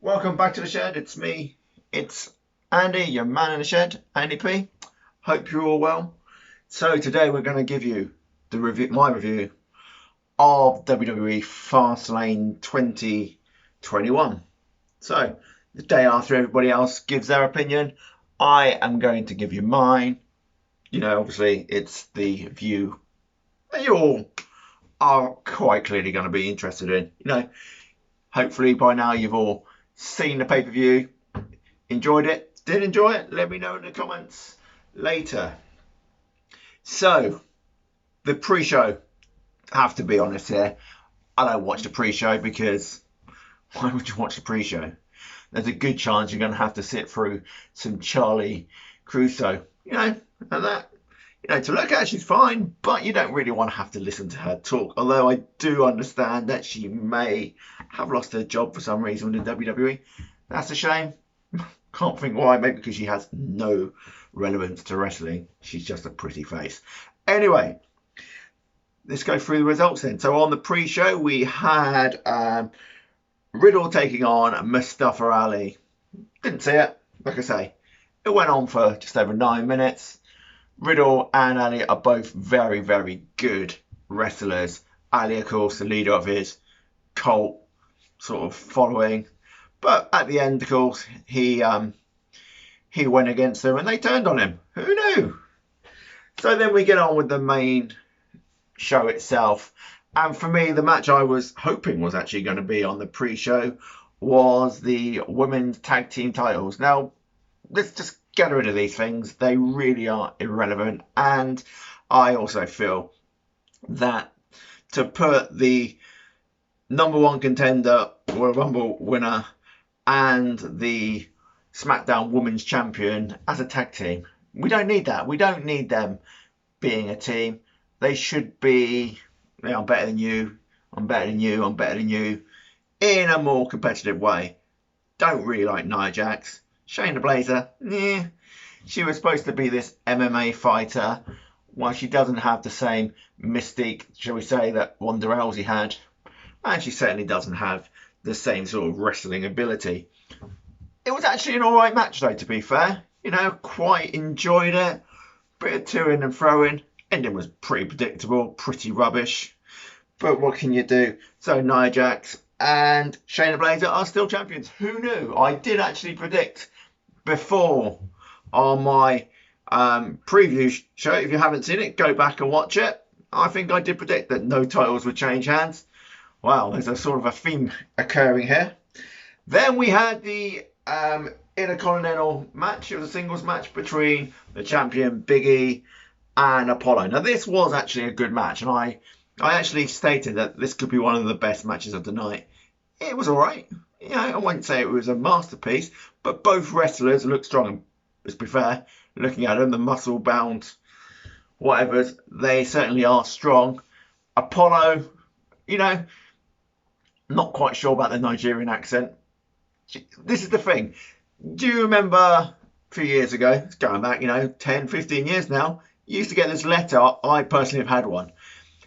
Welcome back to the shed. It's me. It's Andy, your man in the shed, Andy P. Hope you're all well. So today we're going to give you my review of WWE Fastlane 2021. So the day after everybody else gives their opinion, I am going to give you mine. Obviously it's the view that you all are quite clearly going to be interested in. Hopefully by now you've all seen the pay-per-view, enjoyed it, did enjoy it, let me know in the comments later. So, the pre-show, I have to be honest here, I don't watch the pre-show because why would you watch the pre-show? There's a good chance you're going to have to sit through some Charlie Crusoe, and that. To look at, she's fine, but you don't really want to have to listen to her talk. Although I do understand that she may have lost her job for some reason in WWE. That's a shame. Can't think why. Maybe because she has no relevance to wrestling. She's just a pretty face. Anyway, let's go through the results then. So on the pre-show, we had Riddle taking on Mustafa Ali. Didn't see it. Like I say, it went on for just over 9 minutes. Riddle and Ali are both very, very good wrestlers. Ali, of course, the leader of his cult sort of following. But at the end, of course, he went against them and they turned on him. Who knew? So then we get on with the main show itself. And for me, the match I was hoping was actually going to be on the pre-show was the women's tag team titles. Now, let's just get rid of these things. They really are irrelevant. And I also feel that to put the number one contender or Rumble winner and the SmackDown Women's Champion as a tag team, we don't need that. We don't need them being a team. They should be, I'm better than you, I'm better than you, I'm better than you, in a more competitive way. Don't really like Nia Jax. Shayna Baszler, she was supposed to be this MMA fighter. While she doesn't have the same mystique, shall we say, that Ronda Rousey had, and she certainly doesn't have the same sort of wrestling ability. It was actually an alright match though, to be fair. Quite enjoyed it. Bit of to-in and throw-in. Ending was pretty predictable, pretty rubbish. But what can you do? So Nia Jax and Shayna Baszler are still champions. Who knew? I did actually predict before on my preview show. If you haven't seen it, go back and watch it. I think I did predict that no titles would change hands. Wow, there's a sort of a theme occurring here. Then we had the Intercontinental match. It was a singles match between the champion Big E and Apollo. Now this was actually a good match, and I actually stated that this could be one of the best matches of the night. It was alright. I wouldn't say it was a masterpiece, but both wrestlers looked strong. Let's be fair, looking at them, the muscle bound whatever, they certainly are strong. Apollo, not quite sure about the Nigerian accent. This is the thing. Do you remember a few years ago, it's going back, 10, 15 years now, you used to get this letter. I personally have had one.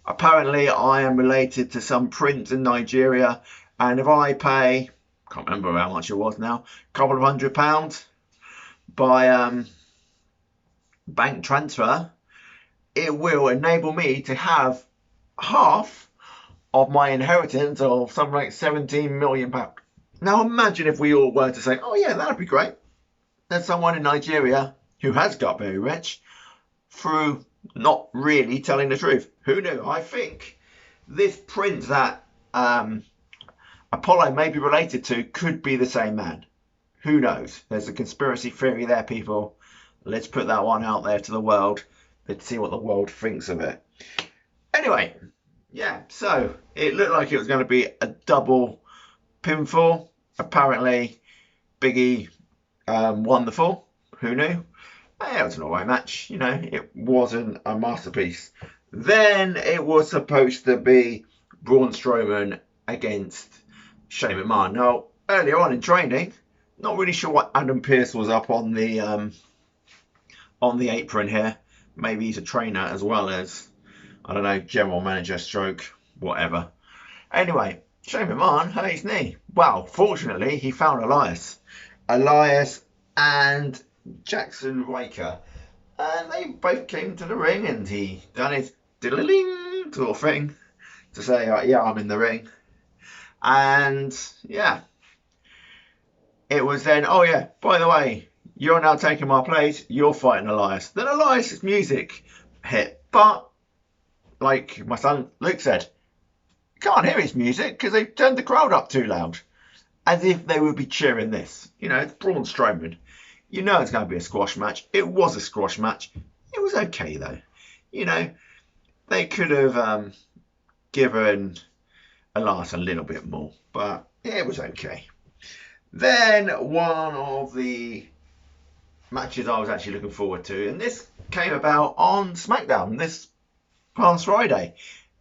Apparently, I am related to some prince in Nigeria, and if I pay, can't remember how much it was now, a couple of £100 by bank transfer, it will enable me to have half of my inheritance of something like £17 million. Now imagine if we all were to say, oh yeah, that'd be great. There's someone in Nigeria who has got very rich through not really telling the truth. Who knew? I think this prince that Apollo may be related to could be the same man. Who knows? There's a conspiracy theory there, people. Let's put that one out there to the world. Let's see what the world thinks of it. Anyway, yeah, so it looked like it was going to be a double pinfall. Apparently, Big E won the fall. Who knew? It was an alright match. It wasn't a masterpiece. Then it was supposed to be Braun Strowman against Shane McMahon. Now, earlier on in training, not really sure what Adam Pearce was up on the apron here. Maybe he's a trainer as well as, I don't know, general manager, stroke, whatever. Anyway, Shane McMahon hurt his knee. Well, fortunately, he found Elias and Jackson Waker. And they both came to the ring and he done his diddling sort of thing to say, yeah, I'm in the ring. And yeah, it was then, oh yeah, by the way, you're now taking my place, you're fighting Elias. Then Elias' music hit, but like my son Luke said, you can't hear his music because they turned the crowd up too loud. As if they would be cheering this. You know, it's Braun Strowman. You know it's going to be a squash match. It was a squash match. It was okay though. You know, they could have given Elias a little bit more, but it was okay. Then one of the matches I was actually looking forward to, and this came about on SmackDown this past Friday,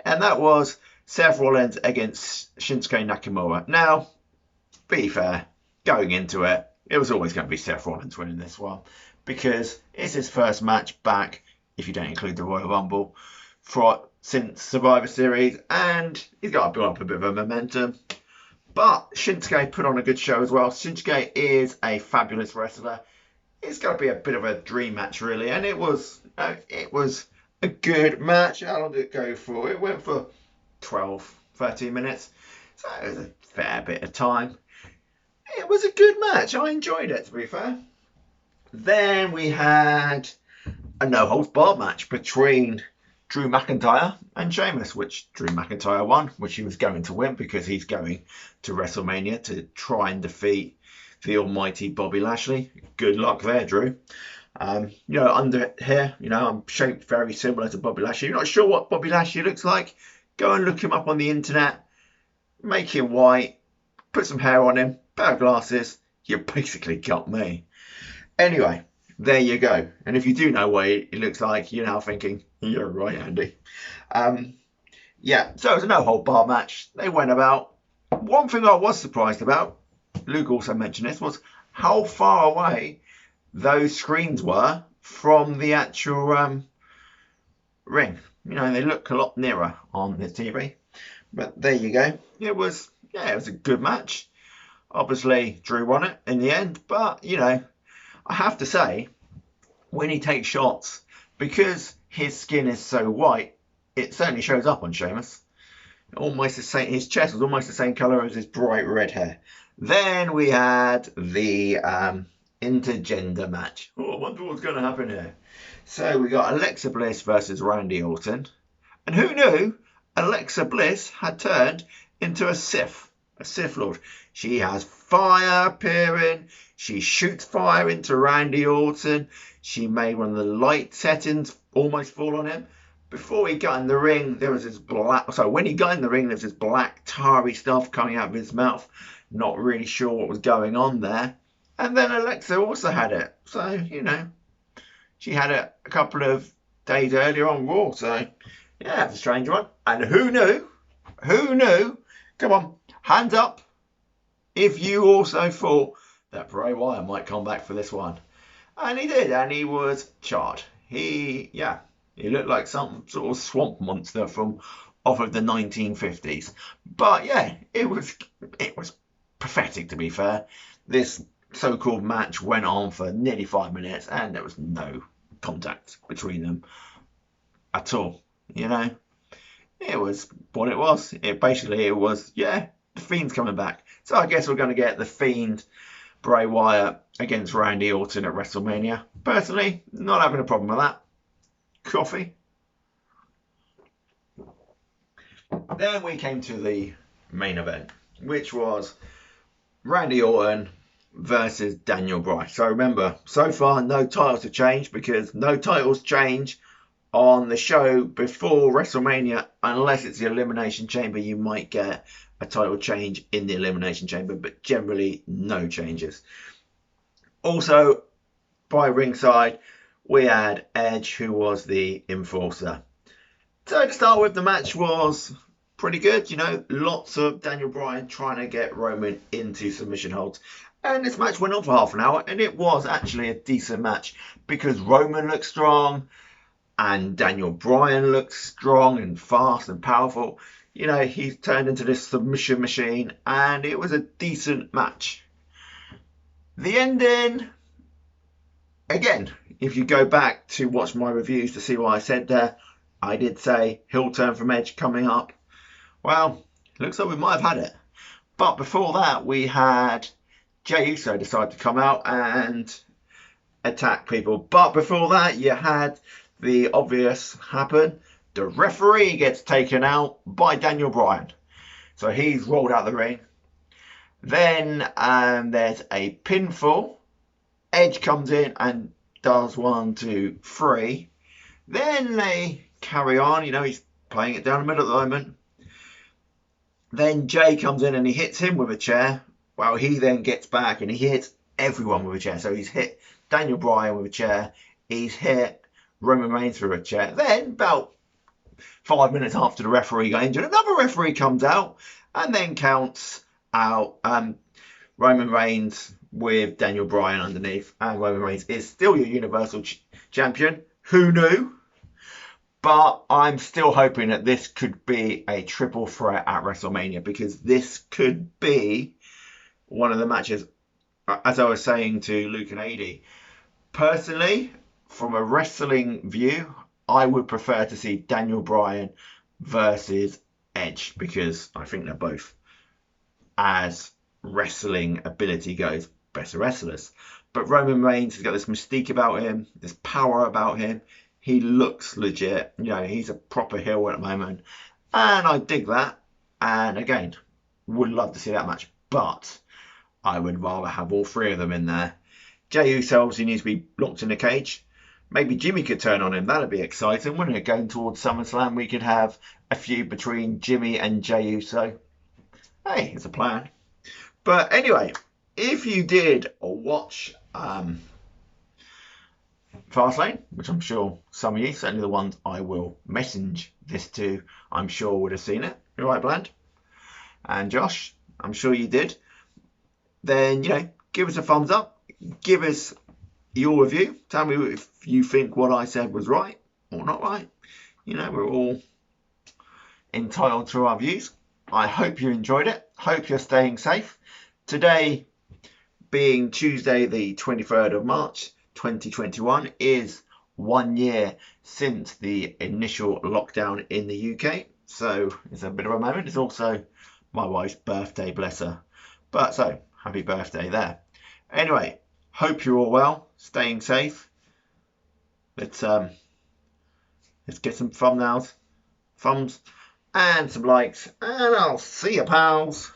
and that was Seth Rollins against Shinsuke Nakamura. Now, be fair, going into it, it was always going to be Seth Rollins winning this one because it's his first match back, if you don't include the Royal Rumble, since Survivor Series, and he's got to build up a bit of a momentum. But Shinsuke put on a good show as well. Shinsuke is a fabulous wrestler. It's got to be a bit of a dream match, really, and it was a good match. How long did it go for? It went for 12, 13 minutes, so it was a fair bit of time. It was a good match. I enjoyed it, to be fair. Then we had a no-holds-barred match between Drew McIntyre and Sheamus, which Drew McIntyre won, which he was going to win because he's going to WrestleMania to try and defeat the almighty Bobby Lashley. Good luck there, Drew. You know, under here, you know, I'm shaped very similar to Bobby Lashley. You're not sure what Bobby Lashley looks like? Go and look him up on the internet. Make him white. Put some hair on him. Pair of glasses. You basically got me. Anyway, there you go. And if you do know what he looks like, you're now thinking, you're right, Andy. Yeah, so it was a no-hold-bar match. They went about. One thing I was surprised about, Luke also mentioned this, was how far away those screens were from the actual ring. You know, they look a lot nearer on the TV. But there you go. It was a good match. Obviously, Drew won it in the end. But, you know, I have to say, when he takes shots, because his skin is so white, it certainly shows up on Sheamus. Almost the same. His chest was almost the same colour as his bright red hair. Then we had the intergender match. Oh, I wonder what's going to happen here. So we got Alexa Bliss versus Randy Orton. And who knew Alexa Bliss had turned into a Sith Lord. She has fire appearing. She shoots fire into Randy Orton. She made one of the light settings almost fall on him. Before he got in the ring, there was this black... So when he got in the ring, there was this black, tarry stuff coming out of his mouth. Not really sure what was going on there. And then Alexa also had it. So, you know, she had it a couple of days earlier on Raw. So, yeah, it's a strange one. And who knew? Who knew? Come on, hands up if you also thought that Bray Wyatt might come back for this one. And he did, and he was charred. He looked like some sort of swamp monster from off of the 1950s. But yeah, it was pathetic, to be fair. This so-called match went on for nearly 5 minutes, and there was no contact between them at all. You know, it was what it was. It was the Fiend's coming back. So I guess we're going to get the Fiend, Bray Wyatt against Randy Orton at WrestleMania. Personally, not having a problem with that. Coffee. Then we came to the main event, which was Randy Orton versus Daniel Bryan. So remember, so far no titles have changed because no titles change on the show before WrestleMania unless it's the Elimination Chamber. You might get a title change in the Elimination Chamber, but generally no changes. Also, by ringside, we had Edge, who was the enforcer. So to start with, the match was pretty good. You know, lots of Daniel Bryan trying to get Roman into submission holds. And this match went on for half an hour, and it was actually a decent match because Roman looked strong and Daniel Bryan looked strong and fast and powerful. you know, he's turned into this submission machine, and it was a decent match. The ending, again, if you go back to watch my reviews to see what I said there, I did say heel turn from Edge coming up. Well, looks like we might have had it. But before that, we had Jey Uso decide to come out and attack people. But before that, you had the obvious happen. The referee gets taken out by Daniel Bryan. So he's rolled out the ring. Then there's a pinfall. Edge comes in and does 1, 2, 3. Then they carry on. You know, he's playing it down the middle at the moment. Then Jey comes in and he hits him with a chair. Well, he then gets back and he hits everyone with a chair. So he's hit Daniel Bryan with a chair. He's hit Roman Reigns with a chair. Then, about 5 minutes after the referee got injured, another referee comes out and then counts out Roman Reigns with Daniel Bryan underneath. And Roman Reigns is still your Universal Champion. Who knew? But I'm still hoping that this could be a triple threat at WrestleMania, because this could be one of the matches, as I was saying to Luke and AD. Personally, from a wrestling view, I would prefer to see Daniel Bryan versus Edge, because I think they're both, as wrestling ability goes, better wrestlers. But Roman Reigns has got this mystique about him, this power about him. He looks legit. You know, he's a proper heel at the moment. And I dig that. And again, would love to see that match. But I would rather have all three of them in there. Jey Uso obviously needs to be locked in a cage. Maybe Jimmy could turn on him. That'd be exciting, wouldn't it? Going towards SummerSlam, we could have a feud between Jimmy and Jey Uso. Hey, it's a plan. But anyway, if you did watch Fastlane, which I'm sure some of you, certainly the ones I will message this to, I'm sure would have seen it. You right, Bland? And Josh, I'm sure you did. Then, you know, give us a thumbs up. Give us your review. Tell me if you think what I said was right or not right. You know, we're all entitled to our views. I hope you enjoyed it. Hope you're staying safe. Today, being Tuesday, the 23rd of March, 2021, is 1 year since the initial lockdown in the UK. So it's a bit of a moment. It's also my wife's birthday, bless her. But so, happy birthday there. Anyway, hope you're all well, staying safe. Let's get some thumbs and some likes, and I'll see you, pals.